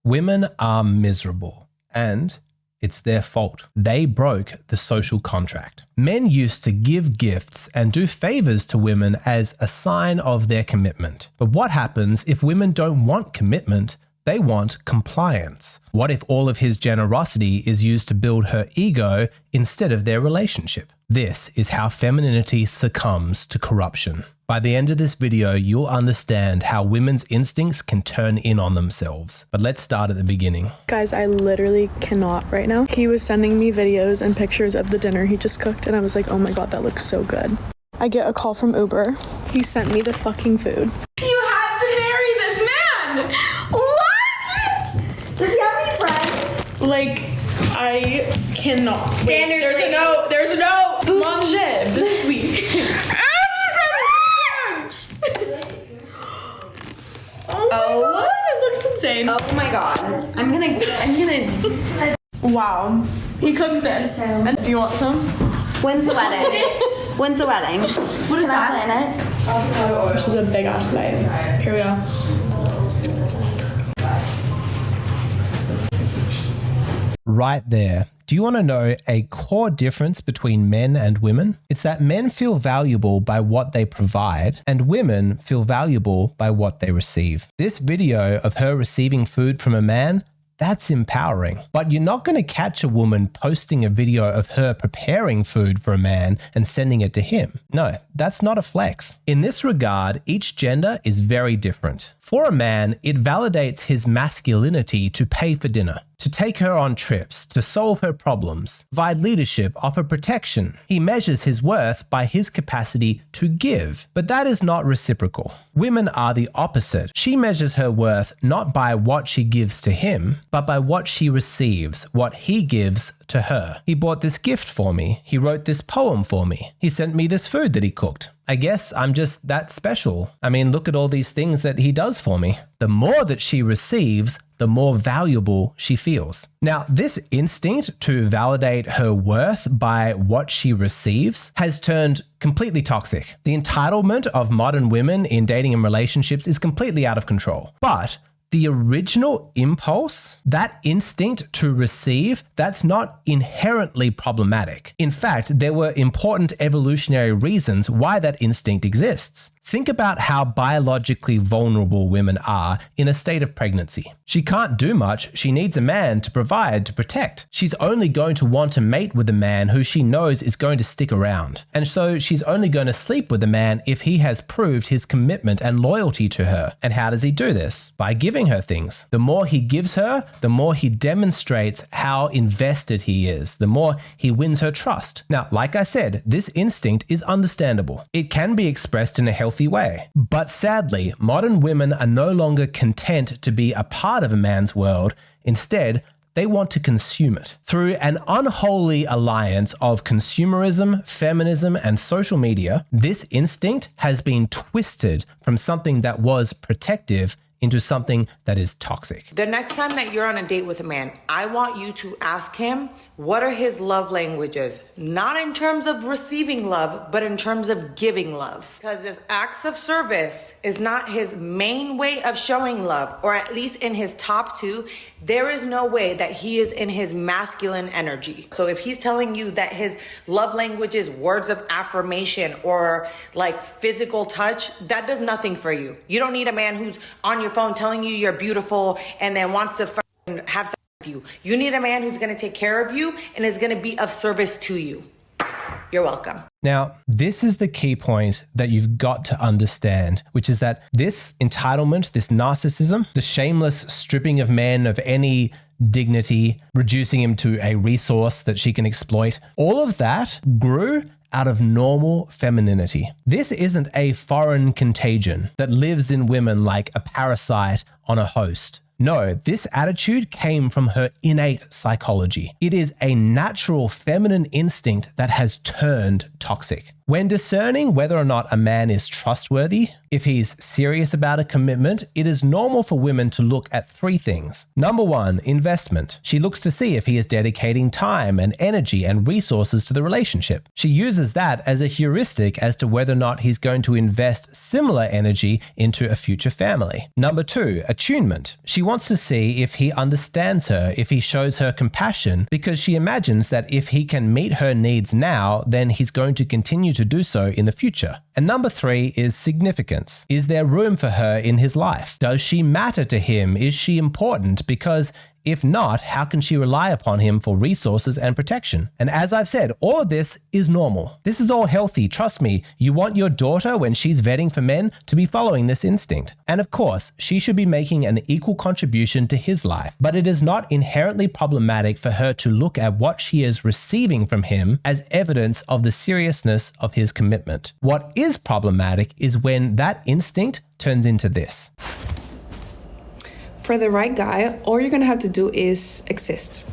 Women are miserable, and it's their fault. They broke the social contract. Men used to give gifts and do favors to women as a sign of their commitment. But what happens if women don't want commitment? They want compliance. What if all of his generosity is used to build her ego instead of their relationship? This is how femininity succumbs to corruption. By the end of this video, you'll understand how women's instincts can turn in on themselves. But let's start at the beginning. Guys, I literally cannot right now. He was sending me videos and pictures of the dinner he just cooked, and I was like, oh my god, that looks so good. I get a call from Uber. He sent me the fucking food. You have to marry this man! What? Does he have any friends? Like, I cannot. Standard. Wait, there's a no. Manger this week. Oh, it looks insane. oh my god. I'm gonna. Wow. He cooked this. Do you want some? When's the wedding? When's the wedding? What is that? Plan it? This is a big ass bite. Here we go. Right there. Do you want to know a core difference between men and women? It's that men feel valuable by what they provide and women feel valuable by what they receive. This video of her receiving food from a man, that's empowering. But you're not going to catch a woman posting a video of her preparing food for a man and sending it to him. No, that's not a flex. In this regard, each gender is very different. For a man, it validates his masculinity to pay for dinner, to take her on trips, to solve her problems, provide leadership, offer protection. He measures his worth by his capacity to give, but that is not reciprocal. Women are the opposite. She measures her worth not by what she gives to him, but by what she receives, what he gives to her. He bought this gift for me. He wrote this poem for me. He sent me this food that he cooked. I guess I'm just that special. I mean, look at all these things that he does for me. The more that she receives, the more valuable she feels. Now, this instinct to validate her worth by what she receives has turned completely toxic. The entitlement of modern women in dating and relationships is completely out of control. But the original impulse, that instinct to receive, that's not inherently problematic. In fact, there were important evolutionary reasons why that instinct exists. Think about how biologically vulnerable women are in a state of pregnancy. She can't do much. She needs a man to provide, to protect. She's only going to want to mate with a man who she knows is going to stick around. And so she's only going to sleep with a man if he has proved his commitment and loyalty to her. And how does he do this? By giving her things. The more he gives her, the more he demonstrates how invested he is, the more he wins her trust. Now, like I said, this instinct is understandable. It can be expressed in a healthy way. But sadly, modern women are no longer content to be a part of a man's world. Instead, they want to consume it. Through an unholy alliance of consumerism, feminism, and social media, this instinct has been twisted from something that was protective into something that is toxic. The next time that you're on a date with a man, I want you to ask him, what are his love languages? Not in terms of receiving love, but in terms of giving love. Because if acts of service is not his main way of showing love, or at least in his top two, there is no way that he is in his masculine energy. So if he's telling you that his love language is words of affirmation or like physical touch, that does nothing for you. You don't need a man who's on your phone telling you you're beautiful and then wants to have sex with you. You need a man who's going to take care of you and is going to be of service to you. You're welcome. Now, this is the key point that you've got to understand, which is that this entitlement, this narcissism, the shameless stripping of men of any dignity, reducing him to a resource that she can exploit, all of that grew out of normal femininity. This isn't a foreign contagion that lives in women like a parasite on a host. No, this attitude came from her innate psychology. It is a natural feminine instinct that has turned toxic. When discerning whether or not a man is trustworthy, if he's serious about a commitment, it is normal for women to look at three things. Number one, investment. She looks to see if he is dedicating time and energy and resources to the relationship. She uses that as a heuristic as to whether or not he's going to invest similar energy into a future family. Number two, attunement. She wants to see if he understands her, if he shows her compassion, because she imagines that if he can meet her needs now, then he's going to continue to do so in the future. And number three is significance. Is there room for her in his life? Does she matter to him? Is she important? Because if not, how can she rely upon him for resources and protection? And as I've said, all of this is normal. This is all healthy. Trust me, you want your daughter, when she's vetting for men, to be following this instinct. And of course, she should be making an equal contribution to his life. But it is not inherently problematic for her to look at what she is receiving from him as evidence of the seriousness of his commitment. What is problematic is when that instinct turns into this. For the right guy, all you're gonna have to do is exist.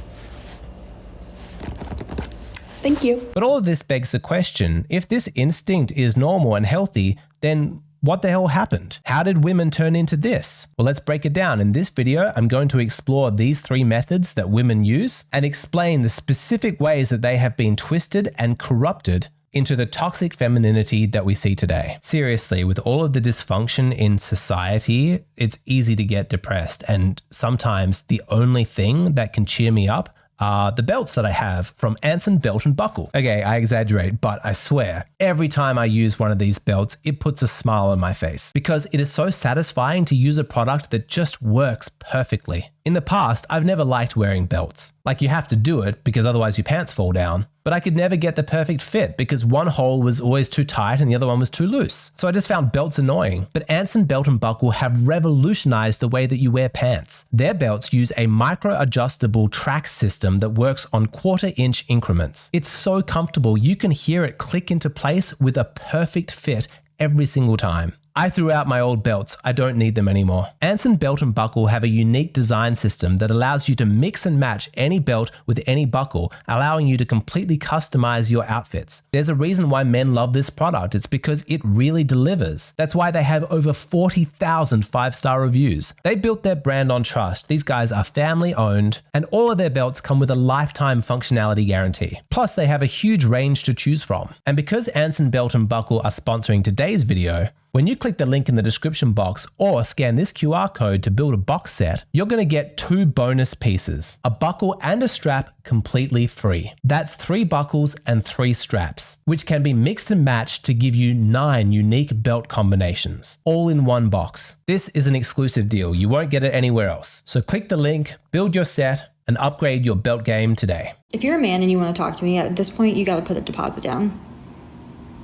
Thank you. But all of this begs the question, if this instinct is normal and healthy, then what the hell happened? How did women turn into this? Well, let's break it down. In this video, I'm going to explore these three methods that women use and explain the specific ways that they have been twisted and corrupted into the toxic femininity that we see today. Seriously, with all of the dysfunction in society, it's easy to get depressed. And sometimes the only thing that can cheer me up are the belts that I have from Anson Belt and Buckle. Okay, I exaggerate, but I swear, every time I use one of these belts, it puts a smile on my face because it is so satisfying to use a product that just works perfectly. In the past, I've never liked wearing belts. Like, you have to do it because otherwise your pants fall down. But I could never get the perfect fit because one hole was always too tight and the other one was too loose. So I just found belts annoying. But Anson Belt and Buckle have revolutionized the way that you wear pants. Their belts use a micro-adjustable track system that works on quarter-inch increments. It's so comfortable, you can hear it click into place with a perfect fit every single time. I threw out my old belts. I don't need them anymore. Anson Belt and Buckle have a unique design system that allows you to mix and match any belt with any buckle, allowing you to completely customize your outfits. There's a reason why men love this product. It's because it really delivers. That's why they have over 40,000 five-star reviews. They built their brand on trust. These guys are family owned, and all of their belts come with a lifetime functionality guarantee. Plus, they have a huge range to choose from. And because Anson Belt and Buckle are sponsoring today's video, when you click the link in the description box or scan this QR code to build a box set, you're going to get 2 bonus pieces, a buckle and a strap completely free. That's 3 buckles and 3 straps, which can be mixed and matched to give you 9 unique belt combinations, all in one box. This is an exclusive deal. You won't get it anywhere else. So click the link, build your set, and upgrade your belt game today. If you're a man and you want to talk to me, at this point, you got to put a deposit down.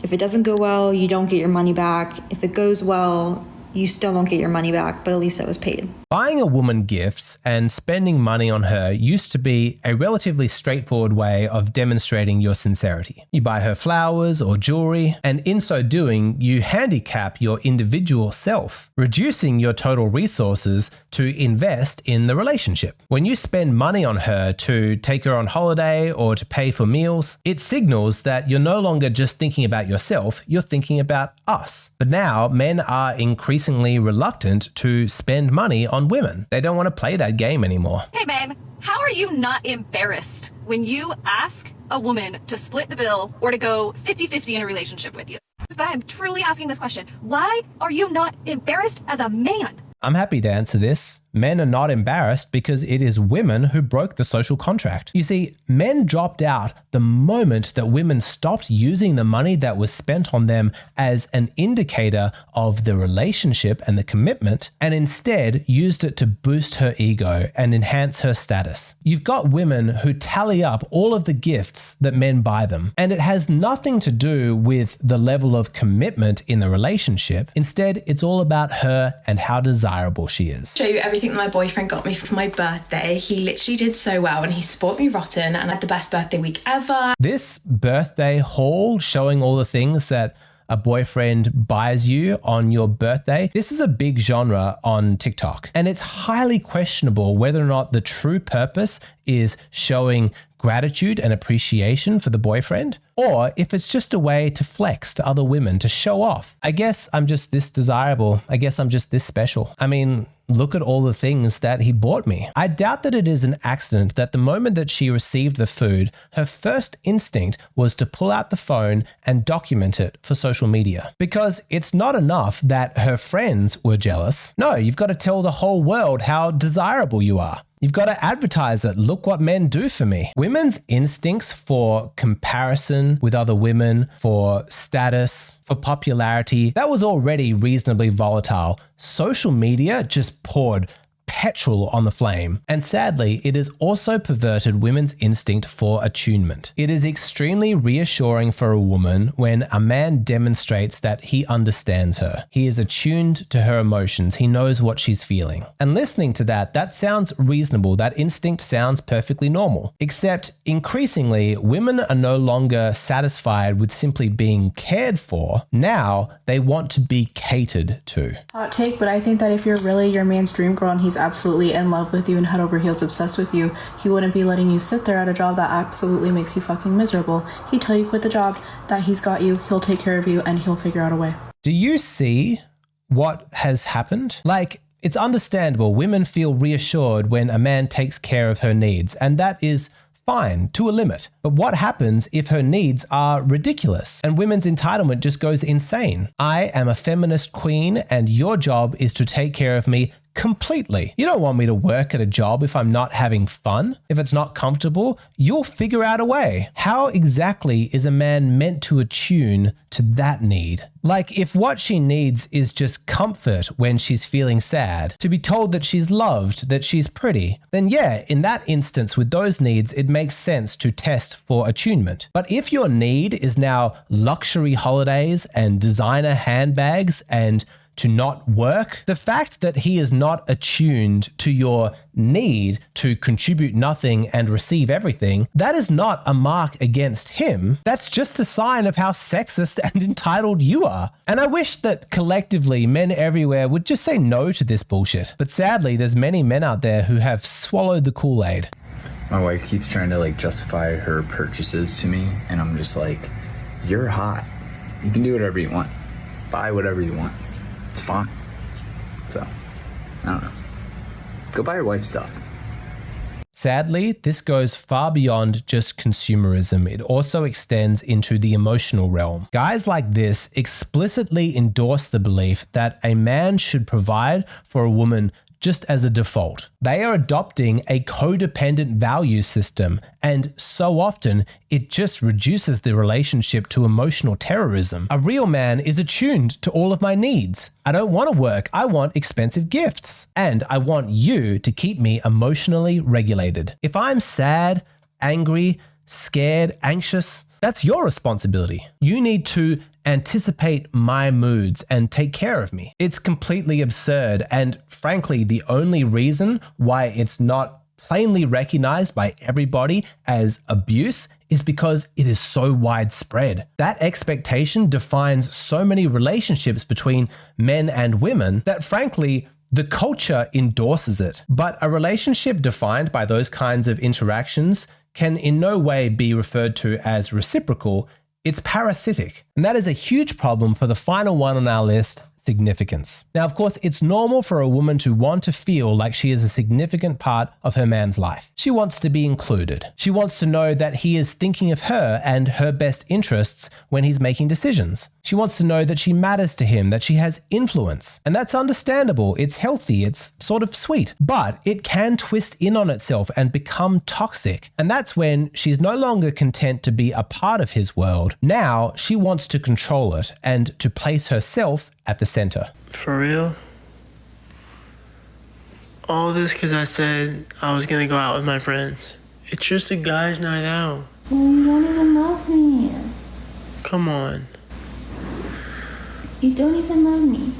If it doesn't go well, you don't get your money back. If it goes well, you still don't get your money back, but at least it was paid. Buying a woman gifts and spending money on her used to be a relatively straightforward way of demonstrating your sincerity. You buy her flowers or jewelry, and in so doing, you handicap your individual self, reducing your total resources to invest in the relationship. When you spend money on her to take her on holiday or to pay for meals, it signals that you're no longer just thinking about yourself, you're thinking about us. But now, men are increasingly reluctant to spend money on women. They don't want to play that game anymore. Hey babe, how are you not embarrassed when you ask a woman to split the bill or to go 50-50 in a relationship with you? But I'm truly asking this question. Why are you not embarrassed as a man? I'm happy to answer this. Men are not embarrassed because it is women who broke the social contract. You see, men dropped out the moment that women stopped using the money that was spent on them as an indicator of the relationship and the commitment, and instead used it to boost her ego and enhance her status. You've got women who tally up all of the gifts that men buy them, and it has nothing to do with the level of commitment in the relationship. Instead, it's all about her and how desirable she is. Show you everything that my boyfriend got me for my birthday. He literally did so well and he spoiled me rotten and I had the best birthday week ever. This birthday haul showing all the things that a boyfriend buys you on your birthday. This is a big genre on TikTok, and it's highly questionable whether or not the true purpose is showing gratitude and appreciation for the boyfriend, or if it's just a way to flex to other women, to show off. I guess I'm just this desirable. I guess I'm just this special. I mean, look at all the things that he bought me. I doubt that it is an accident that the moment that she received the food, her first instinct was to pull out the phone and document it for social media. Because it's not enough that her friends were jealous. No, you've got to tell the whole world how desirable you are. You've got to advertise it. Look what men do for me. Women's instincts for comparison with other women, for status, for popularity, that was already reasonably volatile. Social media just poured petrol on the flame. And sadly, it has also perverted women's instinct for attunement. It is extremely reassuring for a woman when a man demonstrates that he understands her. He is attuned to her emotions. He knows what she's feeling. And listening to that, that sounds reasonable. That instinct sounds perfectly normal. Except increasingly, women are no longer satisfied with simply being cared for. Now they want to be catered to. Hot take, but I think that if you're really your man's dream girl and he's absolutely in love with you and head over heels obsessed with you, he wouldn't be letting you sit there at a job that absolutely makes you fucking miserable. He'd tell you quit the job, that he's got you, he'll take care of you, and he'll figure out a way. Do you see what has happened? Like, it's understandable. Women feel reassured when a man takes care of her needs, and that is fine to a limit. But what happens if her needs are ridiculous and women's entitlement just goes insane? I am a feminist queen, and your job is to take care of me completely. You don't want me to work at a job if I'm not having fun. If it's not comfortable, you'll figure out a way. How exactly is a man meant to attune to that need? Like, if what she needs is just comfort when she's feeling sad, to be told that she's loved, that she's pretty, then yeah, in that instance with those needs, it makes sense to test for attunement. But if your need is now luxury holidays and designer handbags and to not work, the fact that he is not attuned to your need to contribute nothing and receive everything, that is not a mark against him. That's just a sign of how sexist and entitled you are. And I wish that collectively men everywhere would just say no to this bullshit. But sadly, there's many men out there who have swallowed the Kool-Aid. My wife keeps trying to justify her purchases to me, and I'm just like, you're hot. You can do whatever you want. Buy whatever you want. It's fine. So, I don't know. Go buy your wife stuff. Sadly, this goes far beyond just consumerism. It also extends into the emotional realm. Guys like this explicitly endorse the belief that a man should provide for a woman just as a default. They are adopting a codependent value system, and so often it just reduces the relationship to emotional terrorism. A real man is attuned to all of my needs. I don't want to work, I want expensive gifts. And I want you to keep me emotionally regulated. If I'm sad, angry, scared, anxious, that's your responsibility. You need to anticipate my moods and take care of me. It's completely absurd, and frankly, the only reason why it's not plainly recognized by everybody as abuse is because it is so widespread. That expectation defines so many relationships between men and women that frankly, the culture endorses it. But a relationship defined by those kinds of interactions can in no way be referred to as reciprocal. It's parasitic. And that is a huge problem for the final one on our list, significance. Now, of course, it's normal for a woman to want to feel like she is a significant part of her man's life. She wants to be included. She wants to know that he is thinking of her and her best interests when he's making decisions. She wants to know that she matters to him, that she has influence. And that's understandable. It's healthy. It's sort of sweet. But it can twist in on itself and become toxic. And that's when she's no longer content to be a part of his world. Now she wants to control it and to place herself at the center. For real? All this because I said I was gonna go out with my friends. It's just a guy's night out. Well, you don't even love me. Come on. You don't even love me.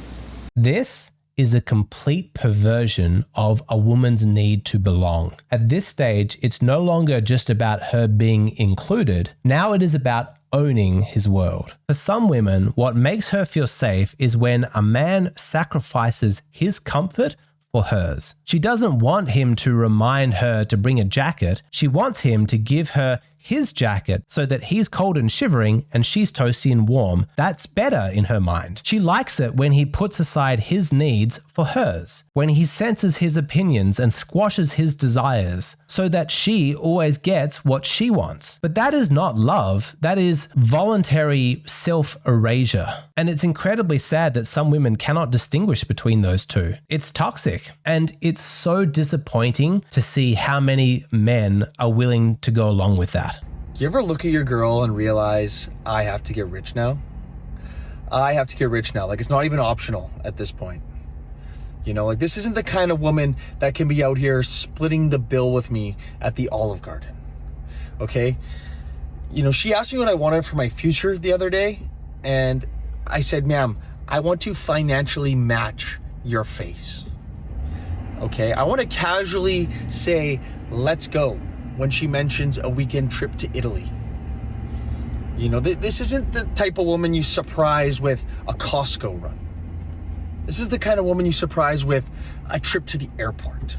This is a complete perversion of a woman's need to belong. At this stage, it's no longer just about her being included. Now it is about owning his world. For some women, what makes her feel safe is when a man sacrifices his comfort for hers. She doesn't want him to remind her to bring a jacket. She wants him to give her his jacket so that he's cold and shivering and she's toasty and warm. That's better in her mind. She likes it when he puts aside his needs for hers, when he censors his opinions and squashes his desires so that she always gets what she wants. But that is not love. That is voluntary self-erasure. And it's incredibly sad that some women cannot distinguish between those two. It's toxic. And it's so disappointing to see how many men are willing to go along with that. You ever look at your girl and realize, I have to get rich now? I have to get rich now. Like, it's not even optional at this point. You know, like, this isn't the kind of woman that can be out here splitting the bill with me at the Olive Garden. Okay? You know, she asked me what I wanted for my future the other day, and I said, ma'am, I want to financially match your face. Okay? I want to casually say, let's go, when she mentions a weekend trip to Italy. You know, this isn't the type of woman you surprise with a Costco run. This is the kind of woman you surprise with a trip to the airport.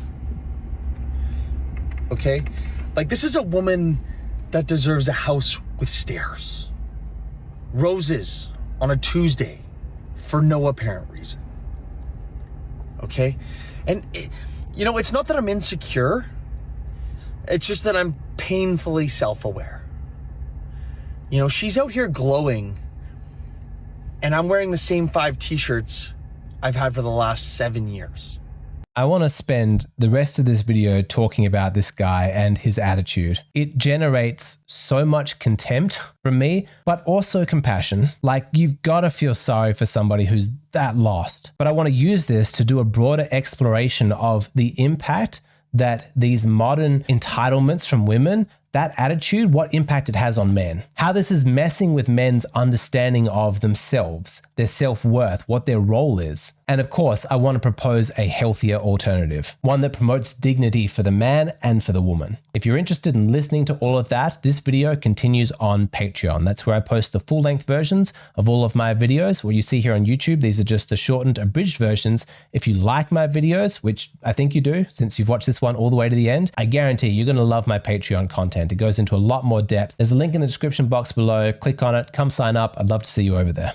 Okay? Like, this is a woman that deserves a house with stairs. Roses on a Tuesday for no apparent reason. Okay? And, you know, it's not that I'm insecure. It's just that I'm painfully self-aware. You know, she's out here glowing, and I'm wearing the same 5 t-shirts I've had for the last 7 years. I want to spend the rest of this video talking about this guy and his attitude. It generates so much contempt from me, but also compassion. Like, you've got to feel sorry for somebody who's that lost. But I want to use this to do a broader exploration of the impact that these modern entitlements from women, that attitude, what impact it has on men. How this is messing with men's understanding of themselves, their self-worth, what their role is. And of course, I want to propose a healthier alternative, one that promotes dignity for the man and for the woman. If you're interested in listening to all of that, this video continues on Patreon. That's where I post the full-length versions of all of my videos. What you see here on YouTube, these are just the shortened, abridged versions. If you like my videos, which I think you do, since you've watched this one all the way to the end, I guarantee you're going to love my Patreon content. It goes into a lot more depth. There's a link in the description box below. Click on it, come sign up. I'd love to see you over there.